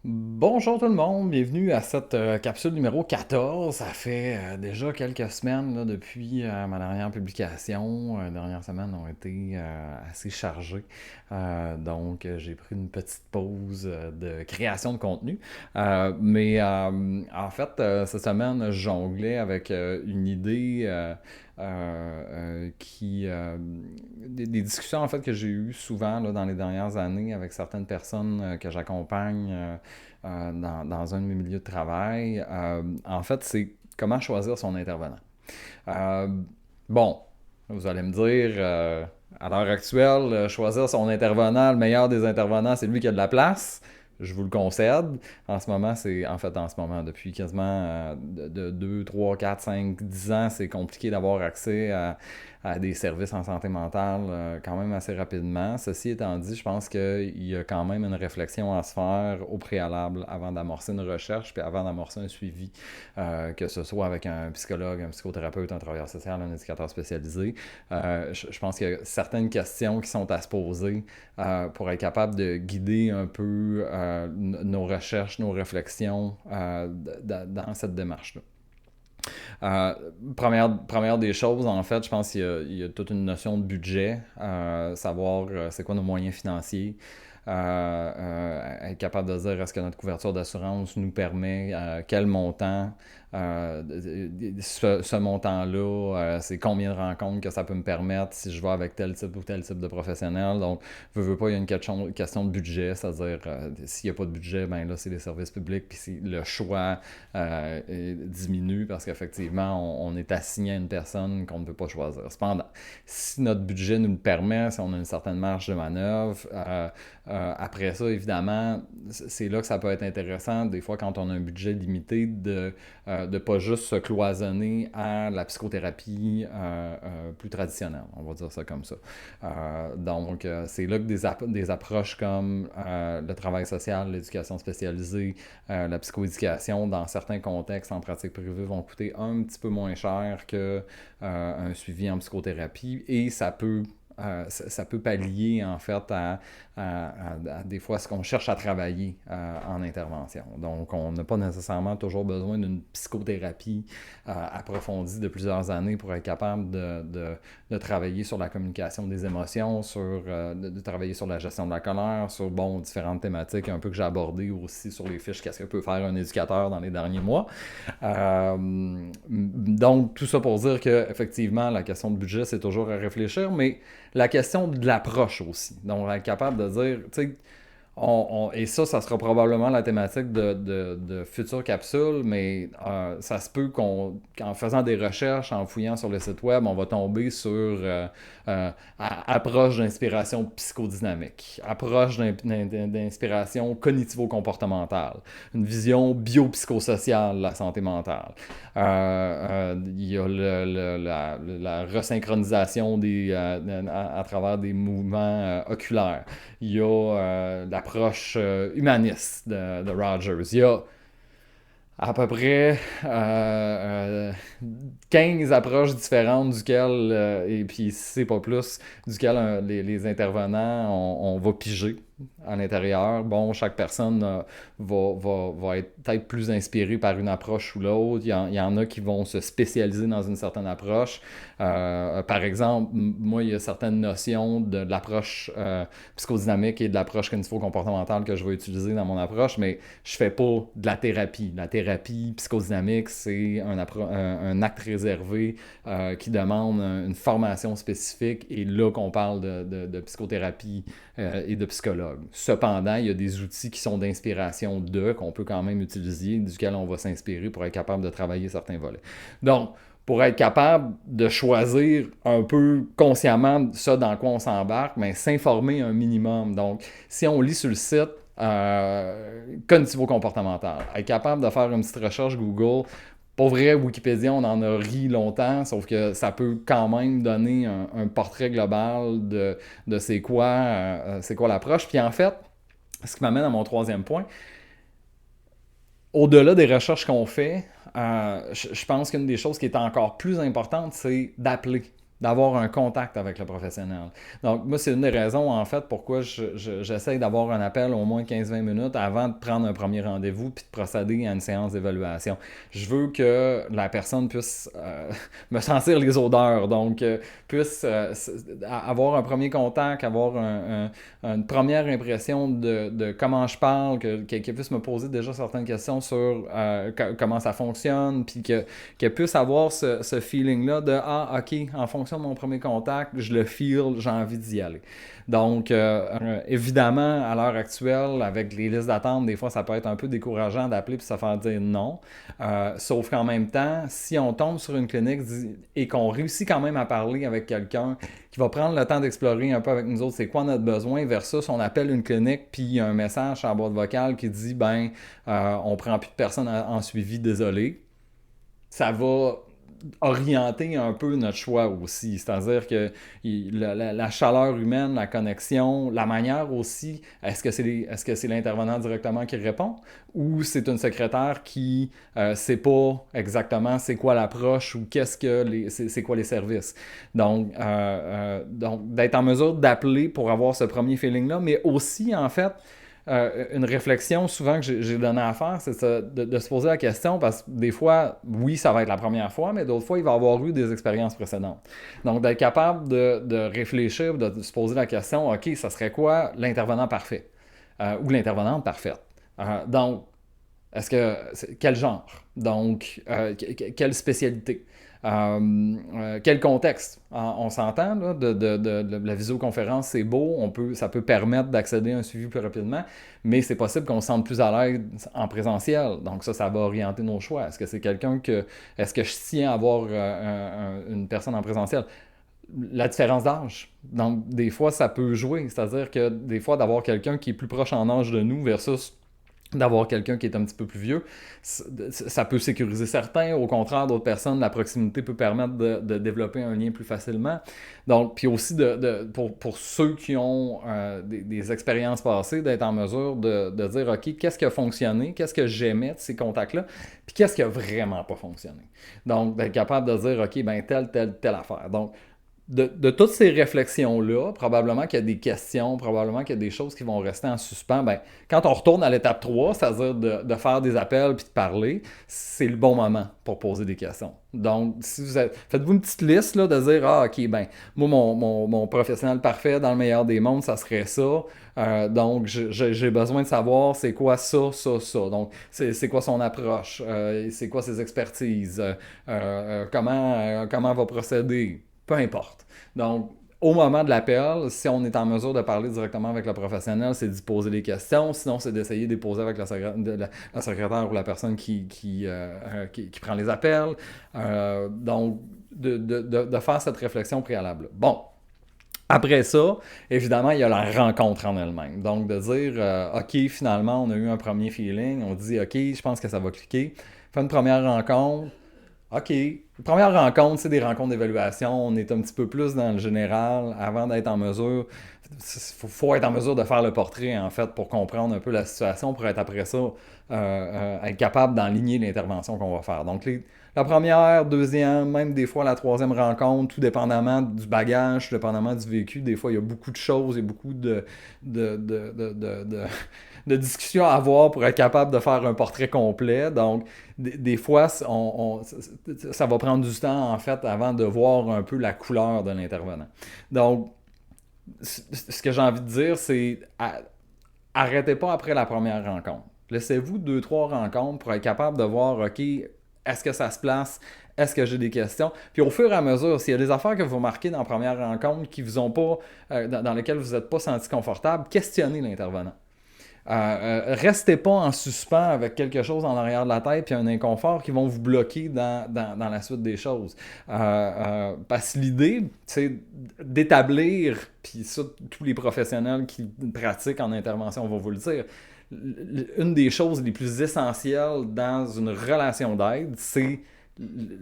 Bonjour tout le monde, bienvenue à cette capsule numéro 14. Ça fait déjà quelques semaines là, depuis ma dernière publication. Les dernières semaines ont été assez chargées. Donc j'ai pris une petite pause de création de contenu. Mais en fait, cette semaine, je jonglais avec une idée des discussions en fait que j'ai eues souvent là, dans les dernières années avec certaines personnes que j'accompagne dans un de mes milieux de travail. En fait, c'est comment choisir son intervenant. Euh, bon, vous allez me dire, à l'heure actuelle, choisir son intervenant, le meilleur des intervenants, c'est lui qui a de la place. Je vous le concède. En ce moment, depuis quasiment de 2, 3, 4, 5, 10 ans, c'est compliqué d'avoir accès à des services en santé mentale quand même assez rapidement. Ceci étant dit, je pense qu'il y a quand même une réflexion à se faire au préalable avant d'amorcer une recherche, puis avant d'amorcer un suivi, que ce soit avec un psychologue, un psychothérapeute, un travailleur social, un éducateur spécialisé. Je pense qu'il y a certaines questions qui sont à se poser pour être capable de guider un peu nos recherches, nos réflexions dans cette démarche-là. Euh, première des choses, en fait, je pense qu'il y a toute une notion de budget, savoir c'est quoi nos moyens financiers, être capable de dire est-ce que notre couverture d'assurance nous permet quel montant, ce montant-là, c'est combien de rencontres que ça peut me permettre si je vais avec tel type ou tel type de professionnel. Donc, veux pas, il y a une question de budget, c'est-à-dire s'il n'y a pas de budget, ben là, c'est les services publics, puis le choix diminue parce qu'effectivement, on est assigné à une personne qu'on ne peut pas choisir. Cependant, si notre budget nous le permet, si on a une certaine marge de manœuvre, après ça, évidemment, c'est là que ça peut être intéressant, des fois, quand on a un budget limité, de pas juste se cloisonner à la psychothérapie plus traditionnelle, on va dire ça comme ça. Donc, c'est là que des approches comme le travail social, l'éducation spécialisée, la psychoéducation, dans certains contextes en pratique privée, vont coûter un petit peu moins cher qu'un suivi en psychothérapie et ça peut pallier en fait à des fois ce qu'on cherche à travailler en intervention. Donc, on n'a pas nécessairement toujours besoin d'une psychothérapie approfondie de plusieurs années pour être capable de travailler sur la communication des émotions, de travailler sur la gestion de la colère, sur différentes thématiques un peu que j'ai abordées aussi sur les fiches, qu'est-ce que peut faire un éducateur dans les derniers mois. Donc, tout ça pour dire que effectivement, la question de budget, c'est toujours à réfléchir, mais la question de l'approche aussi. Donc, être capable de dire, tu sais, et ça sera probablement la thématique de futures capsules, mais ça se peut qu'en faisant des recherches, en fouillant sur le site web, on va tomber sur approche d'inspiration psychodynamique, approche d'inspiration cognitivo-comportementale, une vision biopsychosociale de la santé mentale. Il y a la resynchronisation à travers des mouvements oculaires. Il y a l'approche humaniste de Rogers. Il y a à peu près 15 approches différentes duquel, et puis si c'est pas plus, duquel les intervenants, on va piger à l'intérieur. Bon, chaque personne va être peut-être plus inspirée par une approche ou l'autre. Il y en a qui vont se spécialiser dans une certaine approche. Par exemple, moi, il y a certaines notions de l'approche psychodynamique et de l'approche cognitivo-comportementale que je vais utiliser dans mon approche, mais je fais pas de la thérapie. La thérapie psychodynamique, c'est un acte réservé qui demande une formation spécifique et là qu'on parle de psychothérapie et de psychologue. Cependant, il y a des outils qui sont d'inspiration qu'on peut quand même utiliser, duquel on va s'inspirer pour être capable de travailler certains volets. Donc, pour être capable de choisir un peu consciemment ça dans quoi on s'embarque, mais s'informer un minimum. Donc, si on lit sur le site cognitivo-comportemental, être capable de faire une petite recherche Google. Pour vrai, Wikipédia, on en a ri longtemps, sauf que ça peut quand même donner un portrait global de c'est quoi l'approche. Puis en fait, ce qui m'amène à mon troisième point, au-delà des recherches qu'on fait, je pense qu'une des choses qui est encore plus importante, c'est d'appeler. d'avoir un contact avec le professionnel. Donc, moi, c'est une des raisons, en fait, pourquoi j'essaye d'avoir un appel au moins 15-20 minutes avant de prendre un premier rendez-vous puis de procéder à une séance d'évaluation. Je veux que la personne puisse me sentir les odeurs, donc puisse avoir un premier contact, avoir une première impression de comment je parle, qu'elle puisse me poser déjà certaines questions sur comment ça fonctionne, puis qu'elle puisse avoir ce feeling-là de « Ah, ok, en fonction de mon premier contact, je le feel, j'ai envie d'y aller. » Donc, évidemment, à l'heure actuelle, avec les listes d'attente, des fois, ça peut être un peu décourageant d'appeler puis se faire dire non. Sauf qu'en même temps, si on tombe sur une clinique et qu'on réussit quand même à parler avec quelqu'un qui va prendre le temps d'explorer un peu avec nous autres c'est quoi notre besoin versus on appelle une clinique puis il y a un message sur la boîte vocale qui dit ben on prend plus de personnes en suivi, désolé. Ça va orienter un peu notre choix aussi. C'est-à-dire que la chaleur humaine, la connexion, la manière aussi, est-ce que c'est l'intervenant directement qui répond ou c'est une secrétaire qui sait pas exactement c'est quoi l'approche ou c'est quoi les services. Donc d'être en mesure d'appeler pour avoir ce premier feeling-là, mais aussi en fait une réflexion souvent que j'ai donnée à faire, c'est de se poser la question parce que des fois, oui, ça va être la première fois, mais d'autres fois, il va avoir eu des expériences précédentes. Donc, d'être capable de réfléchir, de se poser la question, OK, ça serait quoi l'intervenant parfait ou l'intervenante parfaite? Donc, quel genre? Donc, quelle spécialité? Quel contexte? On s'entend, là, de la visioconférence, c'est beau, ça peut permettre d'accéder à un suivi plus rapidement, mais c'est possible qu'on se sente plus à l'aise en présentiel. Donc ça va orienter nos choix. Est-ce que je tiens à avoir une personne en présentiel? La différence d'âge. Donc, des fois, ça peut jouer. C'est-à-dire que des fois, d'avoir quelqu'un qui est plus proche en âge de nous versus d'avoir quelqu'un qui est un petit peu plus vieux, ça peut sécuriser certains. Au contraire, d'autres personnes, la proximité peut permettre de développer un lien plus facilement. Donc, puis aussi pour ceux qui ont des expériences passées, d'être en mesure de dire, OK, qu'est-ce qui a fonctionné, qu'est-ce que j'aimais de ces contacts-là, puis qu'est-ce qui a vraiment pas fonctionné. Donc, d'être capable de dire, OK, ben telle affaire. Donc, de toutes ces réflexions-là, probablement qu'il y a des questions, probablement qu'il y a des choses qui vont rester en suspens. Ben, quand on retourne à l'étape 3, c'est-à-dire de faire des appels puis de parler, c'est le bon moment pour poser des questions. Donc, si faites-vous une petite liste là, de dire ah, OK, ben, moi, mon professionnel parfait dans le meilleur des mondes, ça serait ça. Donc, j'ai besoin de savoir c'est quoi ça. Donc, c'est quoi son approche, c'est quoi ses expertises, comment va procéder. Peu importe. Donc, au moment de l'appel, si on est en mesure de parler directement avec le professionnel, c'est d'y poser les questions. Sinon, c'est d'essayer de les poser avec la secrétaire ou la personne qui prend les appels. Donc, de faire cette réflexion préalable. Bon. Après ça, évidemment, il y a la rencontre en elle-même. Donc, de dire, OK, finalement, on a eu un premier feeling. On dit, OK, je pense que ça va cliquer. Fait une première rencontre. OK. Première rencontre, c'est des rencontres d'évaluation. On est un petit peu plus dans le général avant d'être en mesure. Faut être en mesure de faire le portrait, en fait, pour comprendre un peu la situation, pour être après ça, être capable d'enligner l'intervention qu'on va faire. Donc, la première, deuxième, même des fois la troisième rencontre, tout dépendamment du bagage, tout dépendamment du vécu, des fois il y a beaucoup de choses et beaucoup de, de, de, de, de discussions à avoir pour être capable de faire un portrait complet. Donc, des fois, ça va prendre du temps, en fait, avant de voir un peu la couleur de l'intervenant. Donc, ce que j'ai envie de dire, c'est arrêtez pas après la première rencontre. Laissez-vous 2-3 rencontres pour être capable de voir, OK, est-ce que ça se place? Est-ce que j'ai des questions? Puis au fur et à mesure, s'il y a des affaires que vous marquez dans la première rencontre qui vous ont pas, dans lesquelles vous n'êtes pas senti confortable, questionnez l'intervenant. Restez pas en suspens avec quelque chose en arrière de la tête puis un inconfort qui vont vous bloquer dans la suite des choses. Parce que l'idée, c'est d'établir, puis ça, tous les professionnels qui pratiquent en intervention vont vous le dire, une des choses les plus essentielles dans une relation d'aide, c'est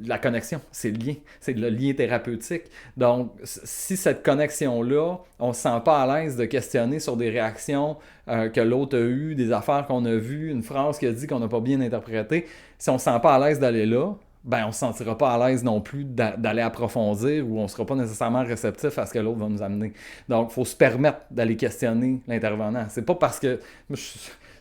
la connexion, c'est le lien, c'est le lien thérapeutique. Donc, si cette connexion-là, on ne se sent pas à l'aise de questionner sur des réactions que l'autre a eues, des affaires qu'on a vues, une phrase qu'il a dit qu'on n'a pas bien interprétée, si on ne se sent pas à l'aise d'aller là, ben on se sentira pas à l'aise non plus d'aller approfondir ou on sera pas nécessairement réceptif à ce que l'autre va nous amener. Donc, il faut se permettre d'aller questionner l'intervenant. C'est pas parce que...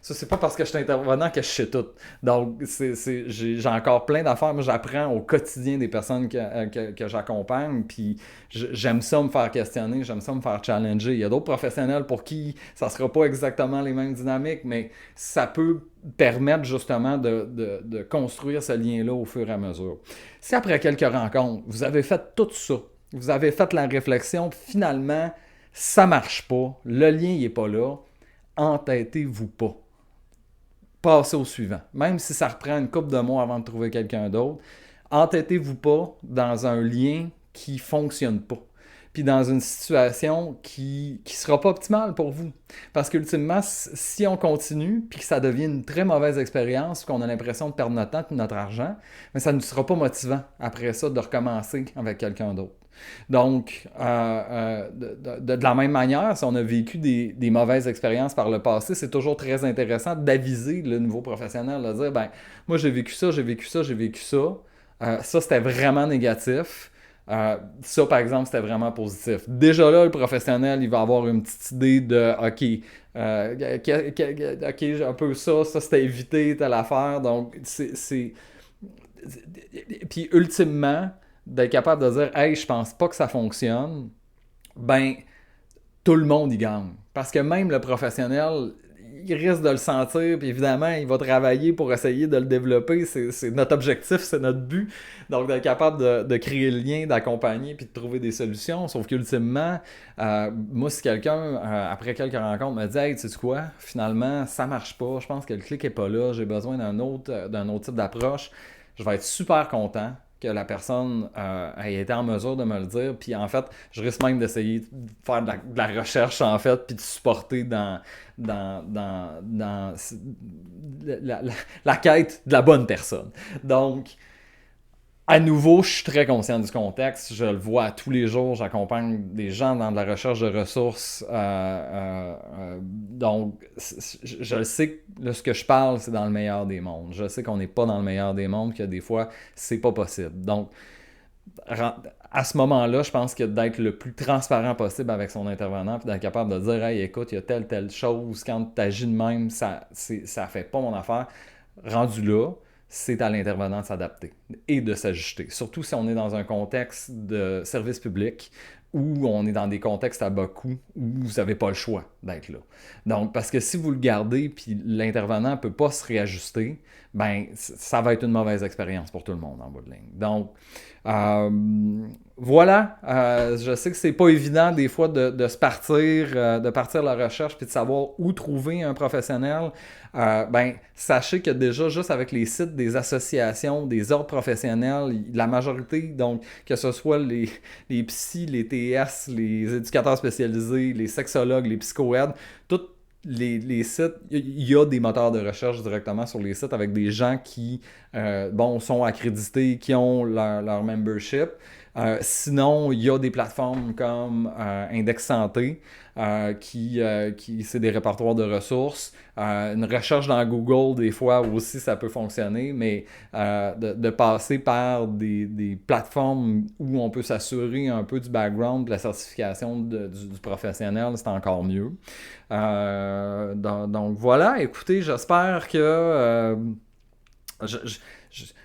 Ça, c'est pas parce que je suis intervenant que je sais tout. Donc, j'ai encore plein d'affaires. Moi, j'apprends au quotidien des personnes que j'accompagne. Puis, j'aime ça me faire questionner, j'aime ça me faire challenger. Il y a d'autres professionnels pour qui ça sera pas exactement les mêmes dynamiques, mais ça peut permettre justement de construire ce lien-là au fur et à mesure. Si après quelques rencontres, vous avez fait tout ça, vous avez fait la réflexion, finalement, ça marche pas, le lien n'est pas là, entêtez-vous pas. Passez au suivant. Même si ça reprend une couple de mois avant de trouver quelqu'un d'autre, entêtez-vous pas dans un lien qui ne fonctionne pas. Puis dans une situation qui ne sera pas optimale pour vous. Parce qu'ultimement, si on continue, puis que ça devient une très mauvaise expérience, qu'on a l'impression de perdre notre temps et notre argent, mais ça ne sera pas motivant après ça de recommencer avec quelqu'un d'autre. Donc, de la même manière, si on a vécu des mauvaises expériences par le passé, c'est toujours très intéressant d'aviser le nouveau professionnel, de dire, ben, moi j'ai vécu ça, j'ai vécu ça, j'ai vécu ça. Ça, c'était vraiment négatif. Ça, par exemple, c'était vraiment positif. Déjà là, le professionnel, il va avoir une petite idée de OK, OK, un peu ça c'était évité, telle affaire. Donc, Puis, ultimement, d'être capable de dire Hey, je pense pas que ça fonctionne, ben, tout le monde y gagne. Parce que même le professionnel, il risque de le sentir, puis évidemment, il va travailler pour essayer de le développer. C'est notre objectif, c'est notre but. Donc, d'être capable de créer le lien, d'accompagner, puis de trouver des solutions. Sauf qu'ultimement, moi, si quelqu'un, après quelques rencontres, me dit Hey, tu sais quoi, finalement, ça marche pas, je pense que le clic est pas là, j'ai besoin d'un autre type d'approche, je vais être super content que la personne ait été en mesure de me le dire. Puis en fait, je risque même d'essayer de faire de la recherche en fait, puis de supporter dans la quête de la bonne personne. Donc, à nouveau, je suis très conscient du contexte. Je le vois tous les jours. J'accompagne des gens dans de la recherche de ressources. Donc, je le sais que ce que je parle, c'est dans le meilleur des mondes. Je sais qu'on n'est pas dans le meilleur des mondes, que des fois, c'est pas possible. Donc, à ce moment-là, je pense que d'être le plus transparent possible avec son intervenant, puis d'être capable de dire Hey, écoute, il y a telle chose, quand tu agis de même, ça fait pas mon affaire. Rendu là, c'est à l'intervenant de s'adapter et de s'ajuster. Surtout si on est dans un contexte de service public ou on est dans des contextes à bas coût où vous n'avez pas le choix d'être là. Donc, parce que si vous le gardez puis l'intervenant ne peut pas se réajuster, ben ça va être une mauvaise expérience pour tout le monde en bout de ligne. Donc, voilà, je sais que c'est pas évident des fois de se partir, de partir à la recherche puis de savoir où trouver un professionnel. Ben, sachez que déjà, juste avec les sites des associations, des ordres professionnels, la majorité, donc que ce soit les psys, les TS, les éducateurs spécialisés, les sexologues, les psychoèdes, tous les sites, il y a des moteurs de recherche directement sur les sites avec des gens qui sont accrédités, qui ont leur membership. Sinon, il y a des plateformes comme Index Santé qui c'est des répertoires de ressources. Une recherche dans Google, des fois aussi, ça peut fonctionner, mais de passer par des plateformes où on peut s'assurer un peu du background, de la certification du professionnel, c'est encore mieux. Donc voilà, écoutez, j'espère que...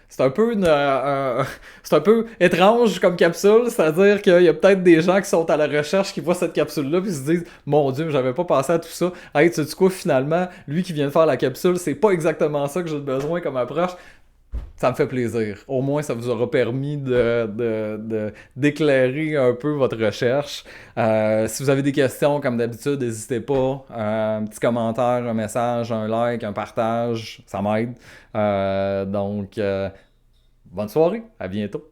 c'est c'est un peu étrange comme capsule, c'est-à-dire qu'il y a peut-être des gens qui sont à la recherche qui voient cette capsule-là puis se disent Mon Dieu, j'avais pas pensé à tout ça. Hey, tu sais quoi, finalement, lui qui vient de faire la capsule, c'est pas exactement ça que j'ai besoin comme approche. Ça me fait plaisir. Au moins, ça vous aura permis d'éclairer un peu votre recherche. Si vous avez des questions, comme d'habitude, n'hésitez pas. Un petit commentaire, un message, un like, un partage, ça m'aide. Donc, bonne soirée. À bientôt.